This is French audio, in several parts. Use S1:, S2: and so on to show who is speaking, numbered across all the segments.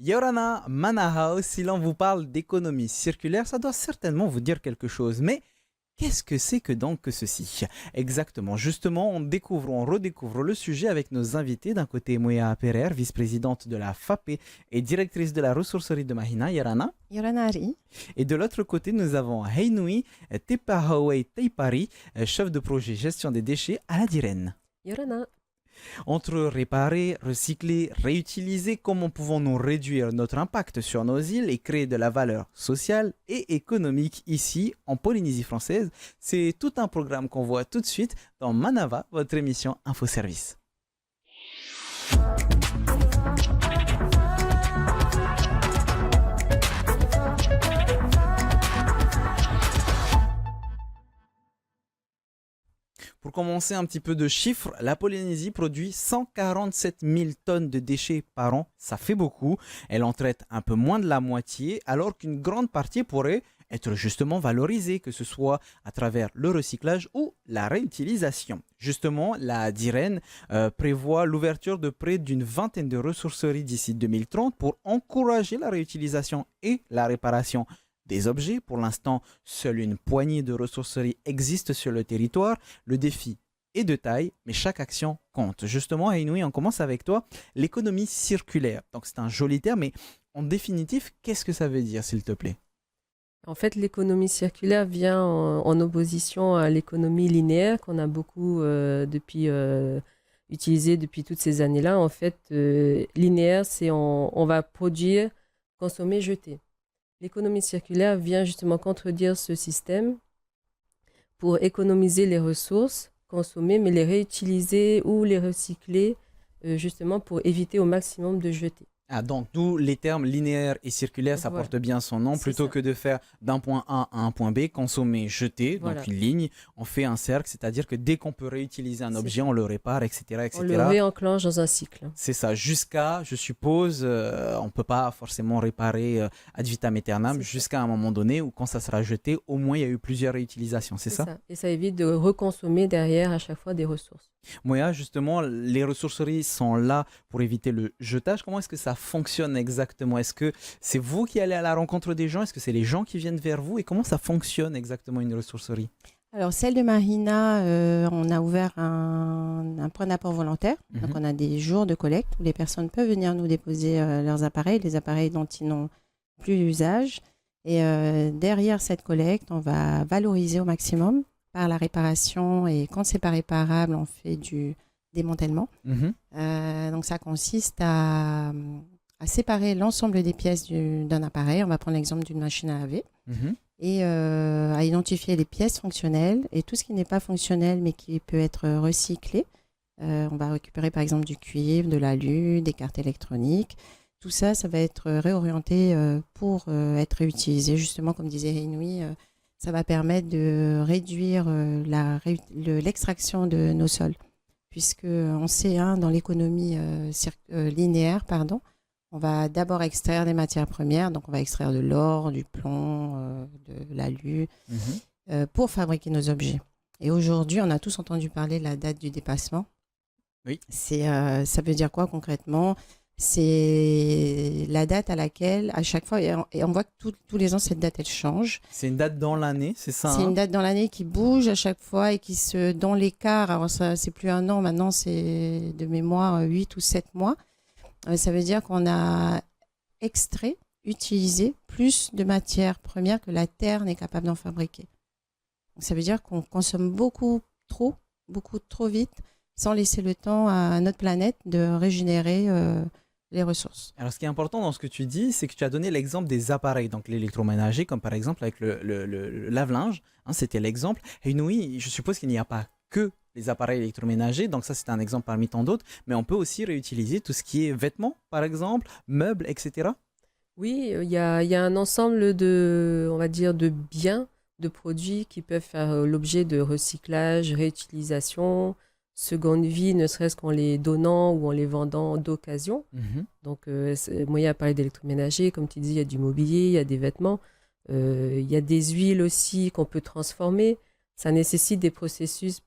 S1: Yorana Manahao, si l'on vous parle d'économie circulaire, ça doit certainement vous dire quelque chose. Mais qu'est-ce que c'est que donc que ceci? Exactement. Justement, on redécouvre le sujet avec nos invités. D'un côté, Moya Perer, vice-présidente de la FAPE et directrice de la ressourcerie de Mahina, Yorana.
S2: Yoranari.
S1: Et de l'autre côté, nous avons Heinui Tepahawei Teipari, chef de projet gestion des déchets à la Direnne.
S3: Yorana.
S1: Entre réparer, recycler, réutiliser, comment pouvons-nous réduire notre impact sur nos îles et créer de la valeur sociale et économique ici, en Polynésie française? C'est tout un programme qu'on voit tout de suite dans Manava, votre émission Infoservice. Pour commencer un petit peu de chiffres, la Polynésie produit 147 000 tonnes de déchets par an. Ça fait beaucoup. Elle en traite un peu moins de la moitié, alors qu'une grande partie pourrait être justement valorisée, que ce soit à travers le recyclage ou la réutilisation. Justement, la DIREN prévoit l'ouverture de près d'une vingtaine de ressourceries d'ici 2030 pour encourager la réutilisation et la réparation des objets. Pour l'instant, seule une poignée de ressourceries existe sur le territoire. Le défi est de taille, mais chaque action compte. Justement, Ainoui, on commence avec toi. L'économie circulaire. Donc, c'est un joli terme, mais en définitive, qu'est-ce que ça veut dire, s'il te plaît?
S3: En fait, l'économie circulaire vient en opposition à l'économie linéaire qu'on a beaucoup utilisée depuis toutes ces années-là. En fait, linéaire, c'est on va produire, consommer, jeter. L'économie circulaire vient justement contredire ce système pour économiser les ressources consommées, mais les réutiliser ou les recycler justement pour éviter au maximum de jeter.
S1: Ah, donc, d'où les termes linéaire et circulaire, ça
S3: Voilà.
S1: porte bien son nom.
S3: C'est
S1: Plutôt
S3: ça.
S1: que de faire d'un point A à un point B, consommer, jeter,
S3: Voilà.
S1: donc une ligne, on fait un cercle, c'est-à-dire que dès qu'on peut réutiliser un
S3: C'est
S1: objet,
S3: ça.
S1: on le répare, etc.,
S3: On le
S1: etc.
S3: réenclenche dans un cycle.
S1: C'est ça, jusqu'à, je suppose, on ne peut pas forcément réparer ad vitam aeternam,
S3: C'est ça.
S1: jusqu'à un moment donné où quand ça sera jeté, au moins il y a eu plusieurs réutilisations, c'est ça?
S3: Et ça évite de reconsommer derrière à chaque fois des ressources.
S1: Moya, justement, les ressourceries sont là pour éviter le jetage. Comment est-ce que ça fonctionne exactement? Est-ce que c'est vous qui allez à la rencontre des gens? Est-ce que c'est les gens qui viennent vers vous? Et comment ça fonctionne exactement une ressourcerie?
S2: Alors, celle de Marina, on a ouvert un point d'apport volontaire. Donc, on a des jours de collecte où les personnes peuvent venir nous déposer leurs appareils, les appareils dont ils n'ont plus usage. Et derrière cette collecte, on va valoriser au maximum par la réparation. Et quand c'est pas réparable, on fait du démantèlement. Donc, ça consiste à séparer l'ensemble des pièces d'un appareil. On va prendre l'exemple d'une machine à laver. Et à identifier les pièces fonctionnelles et tout ce qui n'est pas fonctionnel mais qui peut être recyclé. On va récupérer par exemple du cuivre, de l'alu, des cartes électroniques. Tout ça, ça va être réorienté pour être réutilisé. Justement, comme disait Rinoui, ça va permettre de réduire l'extraction de nos sols. Puisque on sait, dans l'économie linéaire, on va d'abord extraire des matières premières, donc on va extraire de l'or, du plomb, de l'alu, pour fabriquer nos objets. Et aujourd'hui, on a tous entendu parler de la date du dépassement.
S1: Oui.
S2: Ça veut dire quoi concrètement? C'est la date à laquelle, à chaque fois, et on voit que tous les ans, cette date, elle change.
S1: C'est une date dans l'année, c'est ça?
S2: C'est une date dans l'année qui bouge à chaque fois et qui dans l'écart, alors ça, c'est plus un an, maintenant c'est de mémoire 8 ou 7 mois. Ça veut dire qu'on a extrait, utilisé plus de matières premières que la Terre n'est capable d'en fabriquer. Donc, ça veut dire qu'on consomme beaucoup trop vite, sans laisser le temps à notre planète de régénérer les ressources.
S1: Alors, ce qui est important dans ce que tu dis, c'est que tu as donné l'exemple des appareils, donc l'électroménager, comme par exemple avec le lave-linge, c'était l'exemple. Et oui, je suppose qu'il n'y a pas que les appareils électroménagers, donc ça c'est un exemple parmi tant d'autres, mais on peut aussi réutiliser tout ce qui est vêtements, par exemple, meubles, etc.
S3: Oui, il y a un ensemble de, on va dire, de biens, de produits qui peuvent faire l'objet de recyclage, réutilisation, seconde vie, ne serait-ce qu'en les donnant ou en les vendant d'occasion. Donc, moi, il y a parlé d'électroménager, comme tu dis, il y a du mobilier, il y a des vêtements, il y a des huiles aussi qu'on peut transformer. Ça nécessite des processus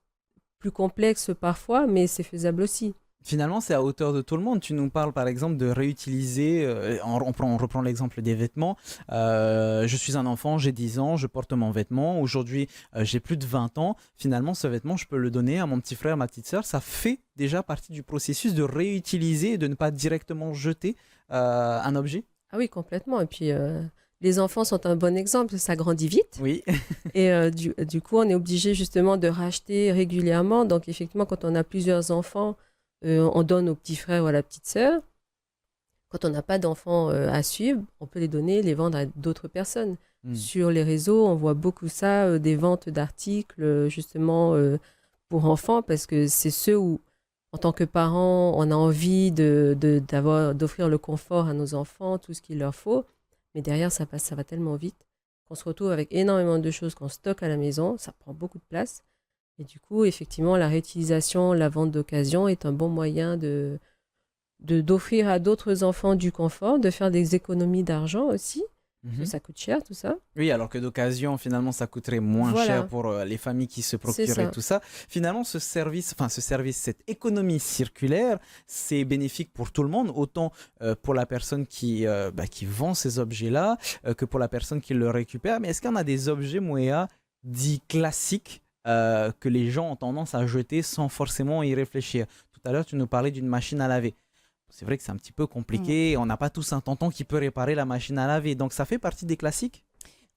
S3: plus complexes parfois, mais c'est faisable aussi.
S1: Finalement, c'est à hauteur de tout le monde. Tu nous parles par exemple de réutiliser, on reprend l'exemple des vêtements. Je suis un enfant, j'ai 10 ans, je porte mon vêtement. Aujourd'hui, j'ai plus de 20 ans. Finalement, ce vêtement, je peux le donner à mon petit frère, ma petite sœur. Ça fait déjà partie du processus de réutiliser et de ne pas directement jeter un objet.
S3: Ah oui, complètement. Et puis, les enfants sont un bon exemple, ça grandit vite.
S1: Oui.
S3: Et du coup, on est obligé justement de racheter régulièrement. Donc, effectivement, quand on a plusieurs enfants, on donne au petit frère ou à la petite sœur. Quand on n'a pas d'enfants à suivre, on peut les donner, les vendre à d'autres personnes. Sur les réseaux, on voit beaucoup ça, des ventes d'articles justement pour enfants, parce que c'est ceux où, en tant que parents, on a envie d'offrir le confort à nos enfants, tout ce qu'il leur faut. Mais derrière, ça va tellement vite qu'on se retrouve avec énormément de choses qu'on stocke à la maison. Ça prend beaucoup de place. Et du coup, effectivement, la réutilisation, la vente d'occasion est un bon moyen d'offrir à d'autres enfants du confort, de faire des économies d'argent aussi. Parce que ça coûte cher, tout ça.
S1: Oui, alors que d'occasion, finalement, ça coûterait moins cher pour les familles qui se procureraient tout ça. Finalement, ce service, cette économie circulaire, c'est bénéfique pour tout le monde, autant pour la personne qui vend ces objets-là que pour la personne qui le récupère. Mais est-ce qu'il y en a des objets, Mouéa, dits classiques que les gens ont tendance à jeter sans forcément y réfléchir? Tout à l'heure, tu nous parlais d'une machine à laver. C'est vrai que c'est un petit peu compliqué. On n'a pas tous un tonton qui peut réparer la machine à laver. Donc, ça fait partie des classiques?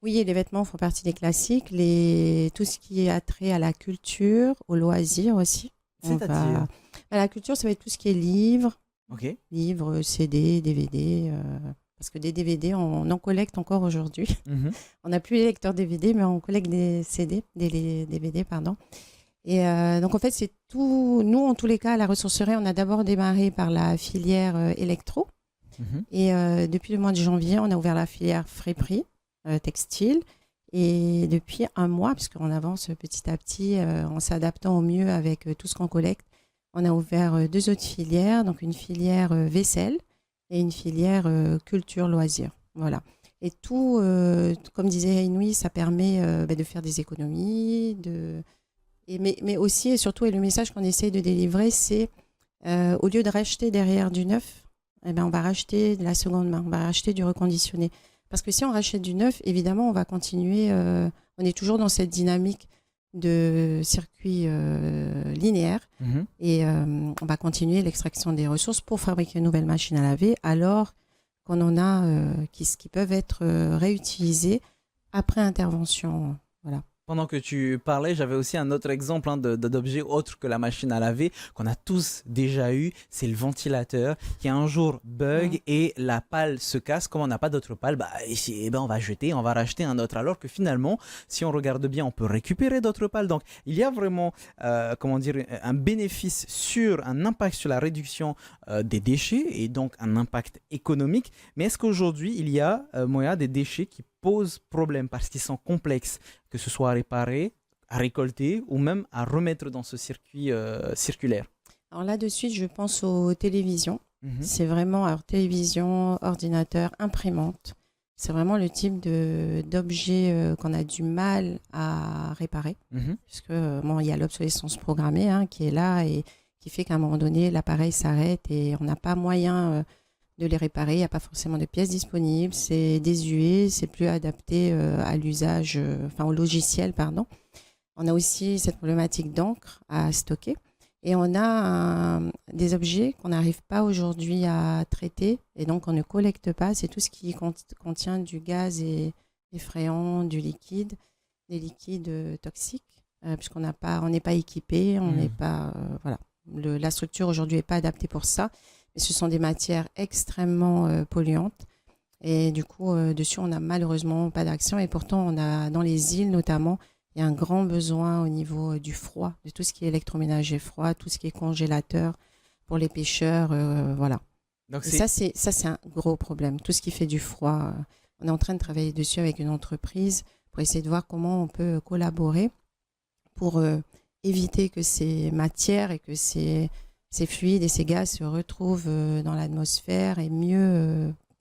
S2: Oui, les vêtements font partie des classiques. Tout ce qui est attrait à la culture, aux loisirs aussi.
S1: C'est-à-dire
S2: la culture, ça va être tout ce qui est livres.
S1: Ok.
S2: Livres, CD, DVD. Parce que des DVD, on en collecte encore aujourd'hui. On n'a plus les lecteurs DVD, mais on collecte des CD, des DVD, pardon. Et donc, en fait, c'est tout. Nous, en tous les cas, à la ressourcerie, on a d'abord démarré par la filière électro. Et depuis le mois de janvier, on a ouvert la filière friperie textile. Et depuis un mois, puisqu'on avance petit à petit, en s'adaptant au mieux avec tout ce qu'on collecte, on a ouvert 2 autres filières. Donc, une filière vaisselle et une filière culture loisirs. Voilà. Et tout, comme disait Inouï, ça permet de faire des économies, mais aussi et surtout, et le message qu'on essaie de délivrer, c'est au lieu de racheter derrière du neuf, on va racheter de la seconde main, on va racheter du reconditionné. Parce que si on rachète du neuf, évidemment, on va continuer, on est toujours dans cette dynamique de circuit linéaire et on va continuer l'extraction des ressources pour fabriquer une nouvelle machine à laver, alors qu'on en a qui peuvent être réutilisées après intervention. Voilà.
S1: Pendant que tu parlais, j'avais aussi un autre exemple d'objet autre que la machine à laver qu'on a tous déjà eu. C'est le ventilateur qui un jour bug et la pale se casse. Comme on n'a pas d'autre pale, on va jeter, on va racheter un autre. Alors que finalement, si on regarde bien, on peut récupérer d'autres pales. Donc, il y a vraiment un bénéfice un impact sur la réduction des déchets et donc un impact économique. Mais est-ce qu'aujourd'hui, il y a des déchets qui posent problème parce qu'ils sont complexes, que ce soit à réparer, à récolter ou même à remettre dans ce circuit circulaire?
S2: Alors là, de suite, je pense aux télévisions. C'est vraiment, télévision, ordinateur, imprimante. C'est vraiment le type d'objet qu'on a du mal à réparer. Puisque, il y a l'obsolescence programmée qui est là et qui fait qu'à un moment donné, l'appareil s'arrête et on n'a pas moyen de les réparer. Il n'y a pas forcément de pièces disponibles. C'est désuet, c'est plus adapté à l'usage, au logiciel, pardon. On a aussi cette problématique d'encre à stocker. Et on a des objets qu'on n'arrive pas aujourd'hui à traiter et donc on ne collecte pas. C'est tout ce qui contient du gaz effrayant, du liquide, des liquides toxiques, puisqu'on n'est pas équipé, on n'est pas... voilà. La structure aujourd'hui n'est pas adaptée pour ça. Mais ce sont des matières extrêmement polluantes. Et du coup, dessus, on n'a malheureusement pas d'action. Et pourtant, on a dans les îles notamment, il y a un grand besoin au niveau du froid, de tout ce qui est électroménager froid, tout ce qui est congélateur pour les pêcheurs. Voilà. Donc ça, c'est un gros problème. Tout ce qui fait du froid, on est en train de travailler dessus avec une entreprise pour essayer de voir comment on peut collaborer pour éviter que ces matières et que ces fluides et ces gaz se retrouvent dans l'atmosphère et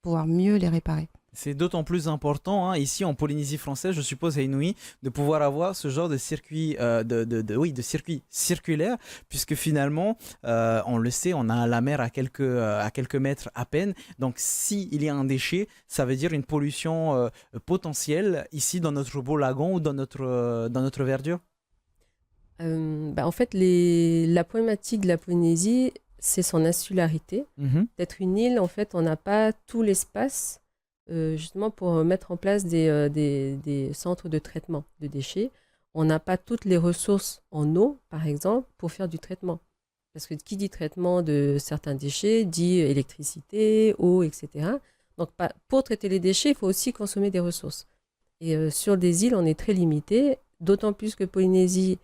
S2: pouvoir mieux les réparer.
S1: C'est d'autant plus important ici en Polynésie française, je suppose à Inouï, de pouvoir avoir ce genre de circuit, de circuit circulaire, puisque finalement, on le sait, on a la mer à quelques mètres à peine. Donc, s'il y a un déchet, ça veut dire une pollution potentielle ici dans notre beau lagon ou dans notre verdure.
S3: En fait, la problématique de la Polynésie, c'est son insularité. D'être une île, en fait, on n'a pas tout l'espace justement pour mettre en place des centres de traitement de déchets. On n'a pas toutes les ressources en eau, par exemple, pour faire du traitement. Parce que qui dit traitement de certains déchets, dit électricité, eau, etc. Donc, pour traiter les déchets, il faut aussi consommer des ressources. Et sur des îles, on est très limité, d'autant plus que Polynésie,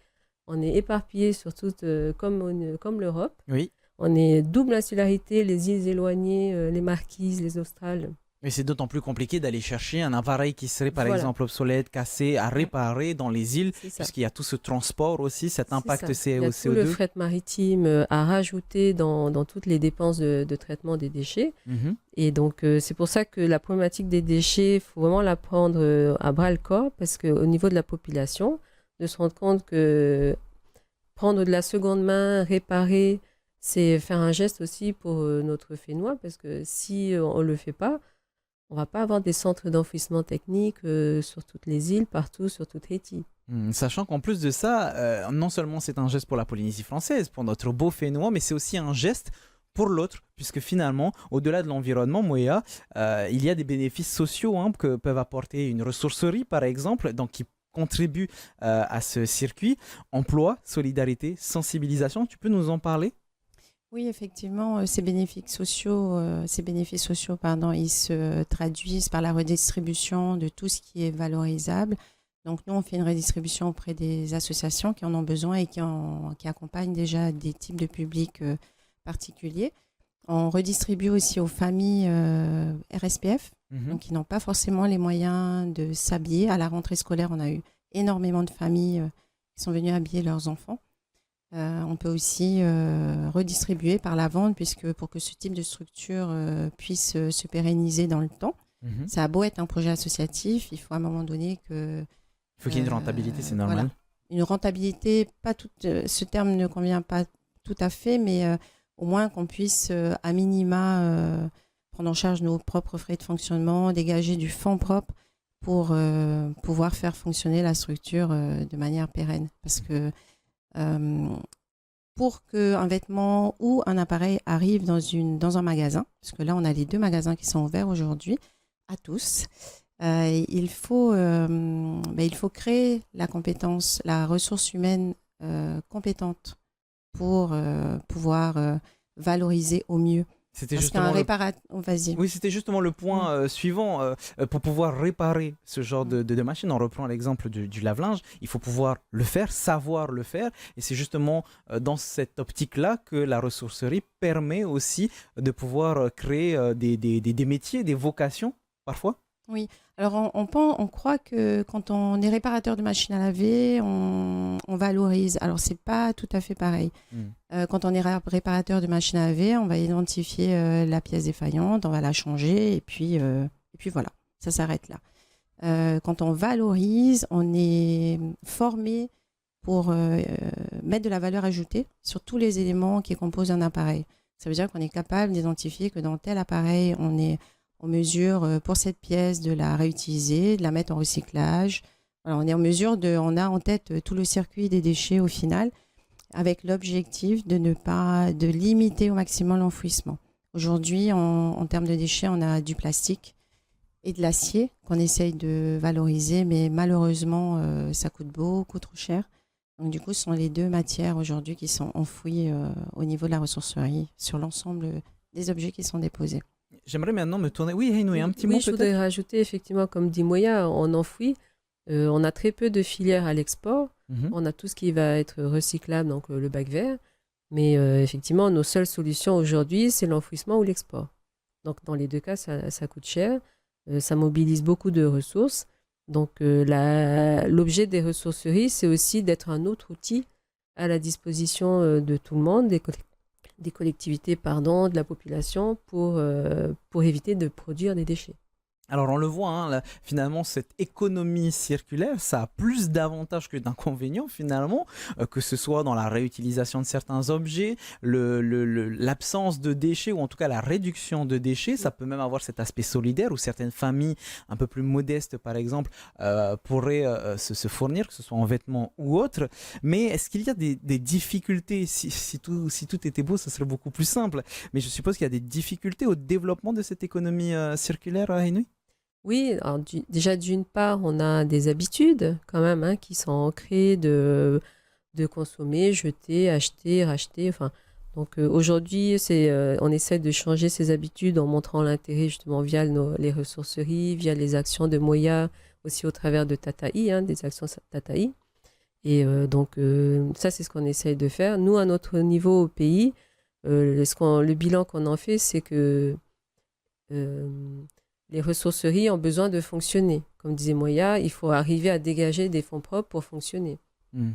S3: on est éparpillé sur toutes, comme l'Europe.
S1: Oui.
S3: On est double insularité, les îles éloignées, les Marquises, les Australes.
S1: Mais c'est d'autant plus compliqué d'aller chercher un appareil qui serait par exemple obsolète, cassé, à réparer dans les îles, puisqu'il y a tout ce transport aussi, cet impact CO2.
S3: Il y a tout le fret maritime à rajouter dans toutes les dépenses de traitement des déchets. Et donc, c'est pour ça que la problématique des déchets, il faut vraiment la prendre à bras-le-corps, parce qu'au niveau de la population, de se rendre compte que prendre de la seconde main, réparer, c'est faire un geste aussi pour notre Fénois, parce que si on ne le fait pas, on ne va pas avoir des centres d'enfouissement technique sur toutes les îles, partout, sur toute Haïti.
S1: Sachant qu'en plus de ça, non seulement c'est un geste pour la Polynésie française, pour notre beau Fénois, mais c'est aussi un geste pour l'autre, puisque finalement, au-delà de l'environnement, Moya, il y a des bénéfices sociaux que peuvent apporter une ressourcerie, par exemple, donc qui contribue à ce circuit. Emploi, solidarité, sensibilisation, tu peux nous en parler ?
S2: Oui, effectivement, ces bénéfices sociaux, ils se traduisent par la redistribution de tout ce qui est valorisable. Donc, nous, on fait une redistribution auprès des associations qui en ont besoin et qui accompagnent déjà des types de publics particuliers. On redistribue aussi aux familles RSPF, donc qui n'ont pas forcément les moyens de s'habiller. À la rentrée scolaire, on a eu énormément de familles qui sont venues habiller leurs enfants. On peut aussi redistribuer par la vente, puisque pour que ce type de structure puisse se pérenniser dans le temps, ça a beau être un projet associatif, il faut à un moment donné que...
S1: Il faut qu'il y ait une rentabilité, c'est normal. Voilà.
S2: Une rentabilité, ce terme ne convient pas tout à fait, mais au moins qu'on puisse à minima prendre en charge nos propres frais de fonctionnement, dégager du fonds propre pour pouvoir faire fonctionner la structure de manière pérenne. Parce que pour qu'un vêtement ou un appareil arrive dans un magasin, parce que là on a les 2 magasins qui sont ouverts aujourd'hui à tous, il faut créer la compétence, la ressource humaine compétente pour pouvoir valoriser au mieux.
S1: C'était
S2: Parce qu'un réparateur... Vas-y.
S1: Oui, c'était justement le point suivant. Pour pouvoir réparer ce genre de machine, on reprend l'exemple du lave-linge, il faut pouvoir le faire, savoir le faire. Et c'est justement dans cette optique-là que la ressourcerie permet aussi de pouvoir créer des métiers, des vocations, parfois.
S2: Oui, alors on croit que quand on est réparateur de machines à laver, on valorise. Alors, c'est pas tout à fait pareil. Quand on est réparateur de machines à laver, on va identifier la pièce défaillante, on va la changer et puis voilà, ça s'arrête là. Quand on valorise, on est formé pour mettre de la valeur ajoutée sur tous les éléments qui composent un appareil. Ça veut dire qu'on est capable d'identifier que dans tel appareil, on est en mesure, pour cette pièce, de la réutiliser, de la mettre en recyclage. Alors, on est en mesure on a en tête tout le circuit des déchets au final, avec l'objectif de limiter au maximum l'enfouissement. Aujourd'hui, en termes de déchets, on a du plastique et de l'acier qu'on essaye de valoriser, mais malheureusement, ça coûte beaucoup trop cher. Donc, du coup, ce sont les 2 matières aujourd'hui qui sont enfouies au niveau de la ressourcerie sur l'ensemble des objets qui sont déposés.
S1: J'aimerais maintenant me tourner... Oui, Hainoué, un petit mot peut-être.
S3: Je voudrais rajouter, effectivement, comme dit Moya, on enfouit. On a très peu de filières à l'export. On a tout ce qui va être recyclable, donc le bac vert. Mais effectivement, nos seules solutions aujourd'hui, c'est l'enfouissement ou l'export. Donc, dans les 2 cas, ça coûte cher. Ça mobilise beaucoup de ressources. Donc, l'objet des ressourceries, c'est aussi d'être un autre outil à la disposition de tout le monde, des collectivités, de la population, pour éviter de produire des déchets.
S1: Alors on le voit, hein, là, finalement cette économie circulaire, ça a plus d'avantages que d'inconvénients finalement, que ce soit dans la réutilisation de certains objets, l'absence de déchets ou en tout cas la réduction de déchets, ça peut même avoir cet aspect solidaire où certaines familles un peu plus modestes par exemple pourraient se fournir, que ce soit en vêtements ou autres. Mais est-ce qu'il y a des difficultés si tout était beau, ça serait beaucoup plus simple. Mais je suppose qu'il y a des difficultés au développement de cette économie circulaire à Hainaut.
S3: Oui, alors déjà d'une part, on a des habitudes quand même hein, qui sont ancrées de consommer, jeter, acheter, racheter. Enfin, donc aujourd'hui, on essaie de changer ces habitudes en montrant l'intérêt justement via les ressourceries, via les actions de Moya, aussi au travers de Tataï, hein, des actions Tataï. Et donc ça, c'est ce qu'on essaye de faire. Nous, à notre niveau au pays, le bilan qu'on en fait, c'est que les ressourceries ont besoin de fonctionner. Comme disait Moya, il faut arriver à dégager des fonds propres pour fonctionner.
S1: Mm.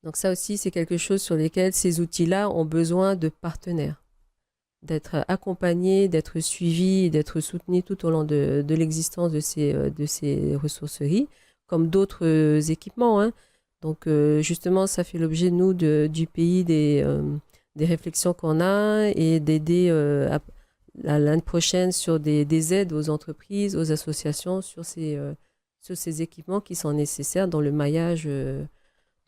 S3: Donc ça aussi, c'est quelque chose sur lequel ces outils-là ont besoin de partenaires, d'être accompagnés, d'être suivis, d'être soutenus tout au long de l'existence de ces ressourceries, comme d'autres équipements. Hein. Donc justement, ça fait l'objet, nous, du pays des réflexions qu'on a et d'aider l'année prochaine sur des aides aux entreprises, aux associations sur ces équipements qui sont nécessaires dans le maillage de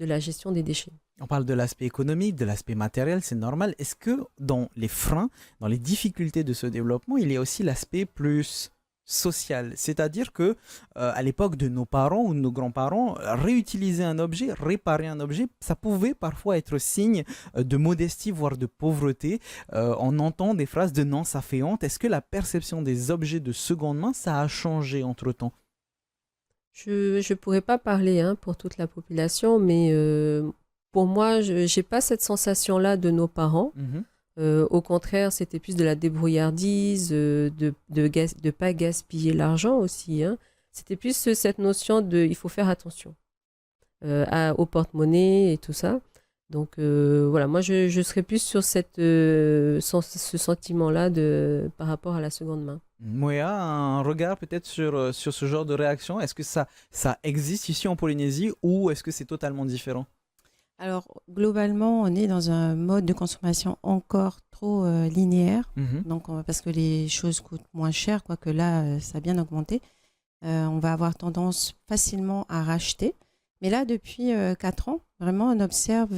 S3: la gestion des déchets.
S1: On parle de l'aspect économique, de l'aspect matériel, c'est normal. Est-ce que dans les freins, dans les difficultés de ce développement, il y a aussi l'aspect plus social? C'est-à-dire que à l'époque de nos parents ou de nos grands-parents, réutiliser un objet, réparer un objet, ça pouvait parfois être signe de modestie, voire de pauvreté. On entend des phrases de non, ça fait honte. Est-ce que la perception des objets de seconde main, ça a changé entre-temps?
S3: Je ne pourrais pas parler hein, pour toute la population, mais pour moi, je n'ai pas cette sensation-là de nos parents. Au contraire, c'était plus de la débrouillardise, de pas gaspiller l'argent aussi. Hein. C'était plus cette notion de il faut faire attention au porte-monnaie et tout ça. Donc voilà, moi je serais plus sur ce sentiment-là par rapport à la seconde main.
S1: Moya, un regard peut-être sur ce genre de réaction. Est-ce que ça existe ici en Polynésie ou est-ce que c'est totalement différent?
S2: Alors, globalement, on est dans un mode de consommation encore trop linéaire. Donc, parce que les choses coûtent moins cher, quoique là, ça a bien augmenté. On va avoir tendance facilement à racheter. Mais là, depuis 4 ans, vraiment, on observe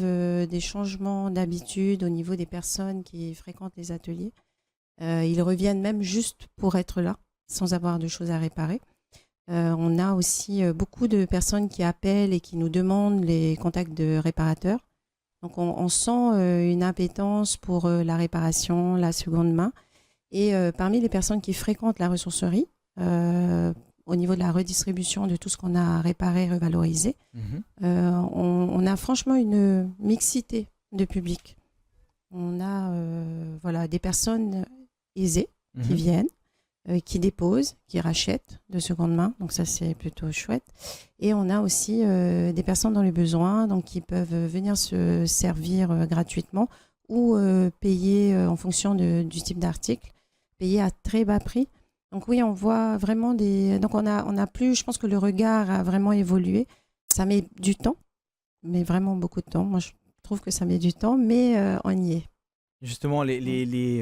S2: des changements d'habitude au niveau des personnes qui fréquentent les ateliers. Ils reviennent même juste pour être là, sans avoir de choses à réparer. On a aussi beaucoup de personnes qui appellent et qui nous demandent les contacts de réparateurs. Donc, on sent une appétence pour la réparation, la seconde main. Et parmi les personnes qui fréquentent la ressourcerie, au niveau de la redistribution de tout ce qu'on a réparé, revalorisé, on a franchement une mixité de public. On a voilà, des personnes aisées qui viennent, qui déposent, qui rachètent de seconde main. Donc ça, c'est plutôt chouette. Et on a aussi des personnes dans les besoins, donc qui peuvent venir se servir gratuitement ou payer en fonction du type d'article, payer à très bas prix. Donc oui, on voit vraiment donc on a plus, je pense que le regard a vraiment évolué. Ça met du temps, mais vraiment beaucoup de temps. Moi, je trouve que ça met du temps, mais on y est.
S1: Justement,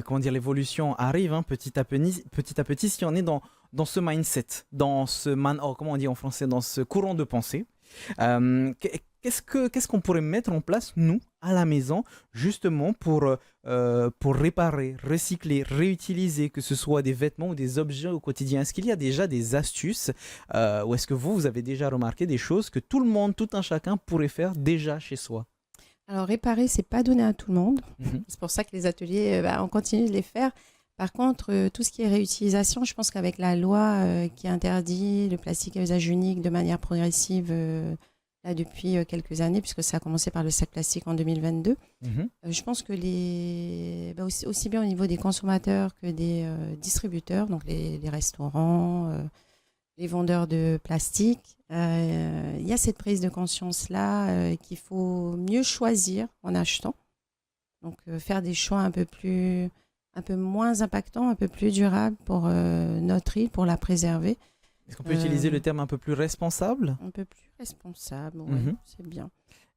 S1: comment dire, l'évolution arrive hein, petit à petit, si on est dans ce mindset, comment on dit en français, dans ce courant de pensée. Qu'est-ce qu'on pourrait mettre en place, nous, à la maison, justement pour réparer, recycler, réutiliser, que ce soit des vêtements ou des objets au quotidien? Est-ce qu'il y a déjà des astuces ou est-ce que vous avez déjà remarqué des choses que tout le monde, tout un chacun pourrait faire déjà chez soi?
S2: Alors, réparer, c'est pas donné à tout le monde. C'est pour ça que les ateliers, on continue de les faire. Par contre, tout ce qui est réutilisation, je pense qu'avec la loi qui interdit le plastique à usage unique de manière progressive là, depuis quelques années, puisque ça a commencé par le sac plastique en 2022, je pense que aussi bien au niveau des consommateurs que des distributeurs, donc les restaurants, les vendeurs de plastique, il y a cette prise de conscience-là qu'il faut mieux choisir en achetant. Donc, faire des choix un peu plus un peu moins impactant, un peu plus durable pour notre île, pour la préserver.
S1: Est-ce qu'on peut utiliser le terme un peu plus responsable?
S2: Un peu plus responsable, oui,
S1: Mhm.
S2: c'est bien.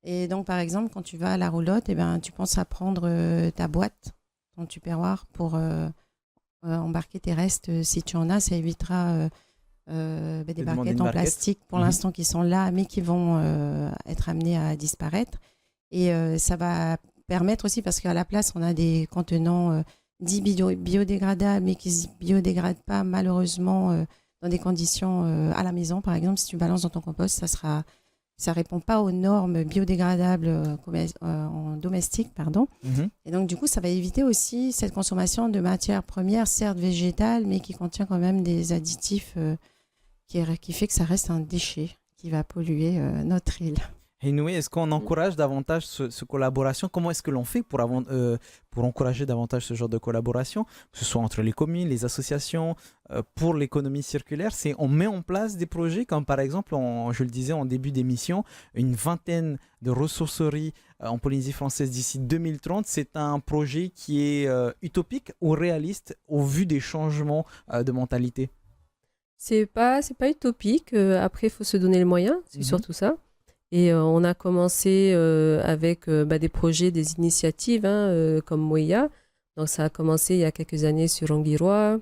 S2: Et donc, par exemple, quand tu vas à la roulotte, eh ben, tu penses à prendre ta boîte, ton tupperware pour embarquer tes restes. Si tu en as, ça évitera des
S1: De demander
S2: barquettes
S1: une
S2: en
S1: barquette.
S2: plastique pour
S1: Mhm.
S2: l'instant qui sont là, mais qui vont être amenées à disparaître. Et ça va permettre aussi, parce qu'à la place, on a des contenants dits biodégradables, mais qui ne se biodégradent pas malheureusement dans des conditions à la maison. Par exemple, si tu balances dans ton compost, ça répond pas aux normes biodégradables en domestique, pardon.
S1: Mhm.
S2: Et donc, du coup, ça va éviter aussi cette consommation de matières premières, certes végétales, mais qui contient quand même des additifs qui fait que ça reste un déchet qui va polluer notre île.
S1: Hinoui, est-ce qu'on encourage davantage ce collaboration? Comment est-ce que l'on fait pour encourager davantage ce genre de collaboration, que ce soit entre les communes, les associations, pour l'économie circulaire? On met en place des projets comme par exemple, je le disais en début d'émission, une vingtaine de ressourceries en Polynésie française d'ici 2030. C'est un projet qui est utopique ou réaliste au vu des changements de mentalité?
S3: C'est pas utopique. Après, il faut se donner les moyens, c'est surtout ça. Et on a commencé avec des projets, des initiatives comme Moya. Donc, ça a commencé il y a quelques années sur Anguirua,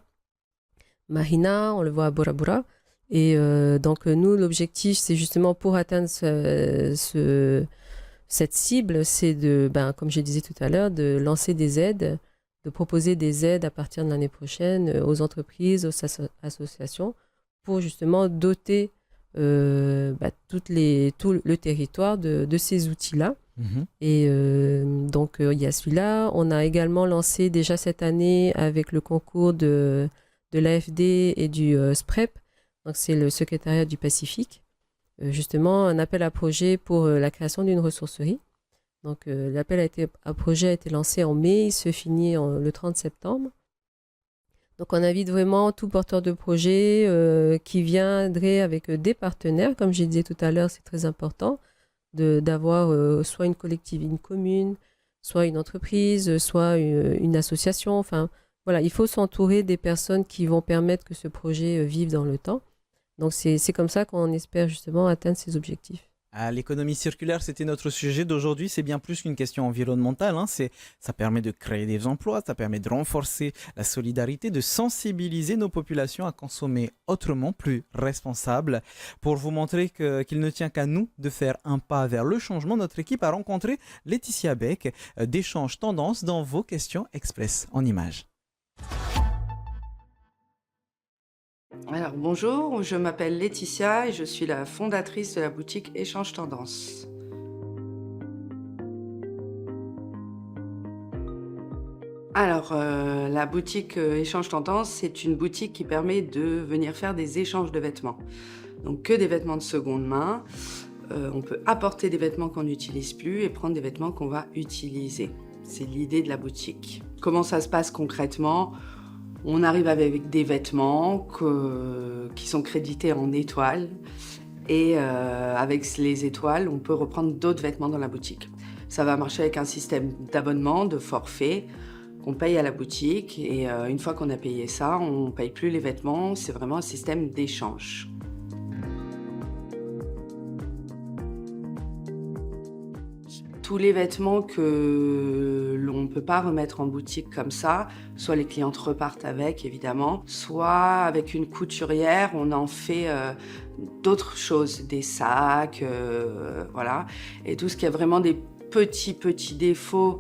S3: Mahina, on le voit à Bora Bora. Et donc, nous, l'objectif, c'est justement pour atteindre cette cible, c'est comme je disais tout à l'heure, de lancer des aides, de proposer des aides à partir de l'année prochaine aux entreprises, aux associations, pour justement doter tout le territoire de ces outils-là.
S1: Mhm.
S3: Et donc, il y a celui-là. On a également lancé déjà cette année avec le concours de l'AFD et du SPREP, donc c'est le secrétariat du Pacifique, justement un appel à projet pour la création d'une ressourcerie. Donc, l'appel à projet a été lancé en mai, il se finit le 30 septembre. Donc, on invite vraiment tout porteur de projet qui viendrait avec des partenaires. Comme je disais tout à l'heure, c'est très important d'avoir soit une collectivité, une commune, soit une entreprise, soit une association. Enfin, voilà, il faut s'entourer des personnes qui vont permettre que ce projet vive dans le temps. Donc, c'est comme ça qu'on espère justement atteindre ces objectifs.
S1: L'économie circulaire, c'était notre sujet d'aujourd'hui. C'est bien plus qu'une question environnementale. Ça permet de créer des emplois, ça permet de renforcer la solidarité, de sensibiliser nos populations à consommer autrement, plus responsable. Pour vous montrer qu'il ne tient qu'à nous de faire un pas vers le changement, notre équipe a rencontré Laetitia Beck d'Échange Tendance dans vos questions express en images.
S4: Alors bonjour, je m'appelle Laetitia et je suis la fondatrice de la boutique Échange Tendance. Alors la boutique Échange Tendance, c'est une boutique qui permet de venir faire des échanges de vêtements. Donc que des vêtements de seconde main. On peut apporter des vêtements qu'on n'utilise plus et prendre des vêtements qu'on va utiliser. C'est l'idée de la boutique. Comment ça se passe concrètement ? On arrive avec des vêtements qui sont crédités en étoiles et avec les étoiles, on peut reprendre d'autres vêtements dans la boutique. Ça va marcher avec un système d'abonnement, de forfait qu'on paye à la boutique et une fois qu'on a payé ça, on ne paye plus les vêtements, c'est vraiment un système d'échange. Tous les vêtements que l'on ne peut pas remettre en boutique comme ça, soit les clientes repartent avec évidemment, soit avec une couturière, on en fait d'autres choses, des sacs, voilà. Et tout ce qui a vraiment des petits défauts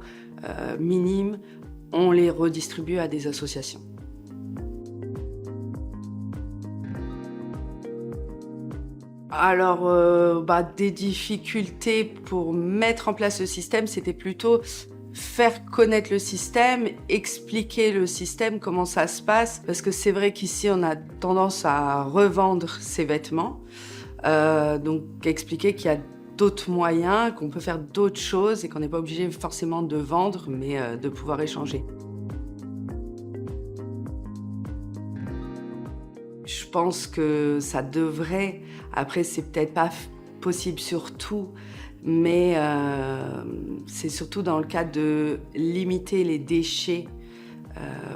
S4: minimes, on les redistribue à des associations. Alors, des difficultés pour mettre en place le système, c'était plutôt faire connaître le système, expliquer le système, comment ça se passe. Parce que c'est vrai qu'ici, on a tendance à revendre ses vêtements. Donc, expliquer qu'il y a d'autres moyens, qu'on peut faire d'autres choses et qu'on n'est pas obligé forcément de vendre, mais de pouvoir échanger. Je pense que ça devrait, après c'est peut-être pas possible sur tout, mais c'est surtout dans le cas de limiter les déchets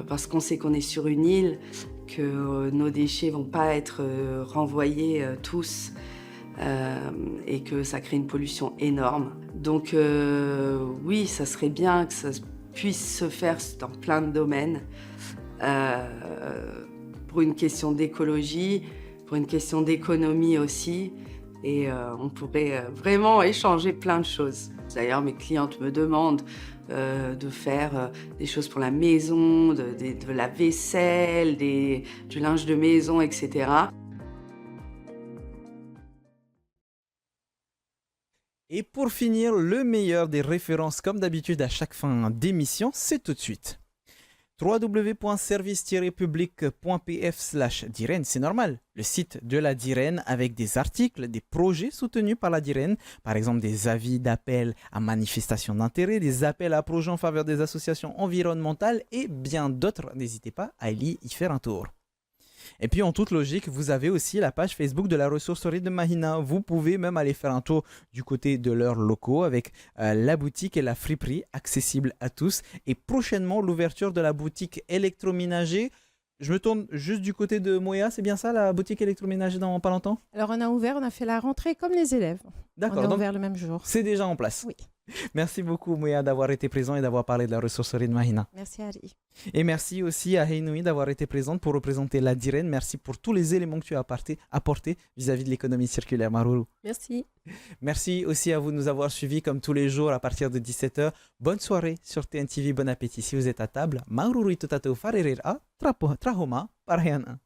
S4: parce qu'on sait qu'on est sur une île, que nos déchets vont pas être renvoyés tous et que ça crée une pollution énorme. Donc oui, ça serait bien que ça puisse se faire dans plein de domaines pour une question d'écologie, pour une question d'économie aussi. Et on pourrait vraiment échanger plein de choses. D'ailleurs, mes clientes me demandent de faire des choses pour la maison, de la vaisselle, du linge de maison, etc.
S1: Et pour finir, le meilleur des références, comme d'habitude à chaque fin d'émission, c'est tout de suite. www.service-public.pf/Diren, c'est normal, le site de la Diren avec des articles, des projets soutenus par la Diren, par exemple des avis d'appel à manifestation d'intérêt, des appels à projets en faveur des associations environnementales et bien d'autres. N'hésitez pas à y faire un tour. Et puis en toute logique, vous avez aussi la page Facebook de la ressourcerie de Mahina. Vous pouvez même aller faire un tour du côté de leurs locaux avec la boutique et la friperie accessible à tous. Et prochainement, l'ouverture de la boutique électroménager. Je me tourne juste du côté de Moya, c'est bien ça, la boutique électroménager dans pas longtemps?
S2: Alors on a fait la rentrée comme les élèves.
S1: D'accord,
S2: On a
S1: donc
S2: ouvert le même jour.
S1: c'est déjà en place.
S2: Oui.
S1: Merci beaucoup Moya d'avoir été présent et d'avoir parlé de la ressourcerie de Mahina.
S2: Merci Ali.
S1: Et merci aussi à Heinoui d'avoir été présente pour représenter la Diren. Merci pour tous les éléments que tu as apportés vis-à-vis de l'économie circulaire, Marourou.
S3: Merci.
S1: Merci aussi à vous de nous avoir suivis comme tous les jours à partir de 17h. Bonne soirée sur TNTV, bon appétit si vous êtes à table. Marourou itotato farerera, trahoma, parayana.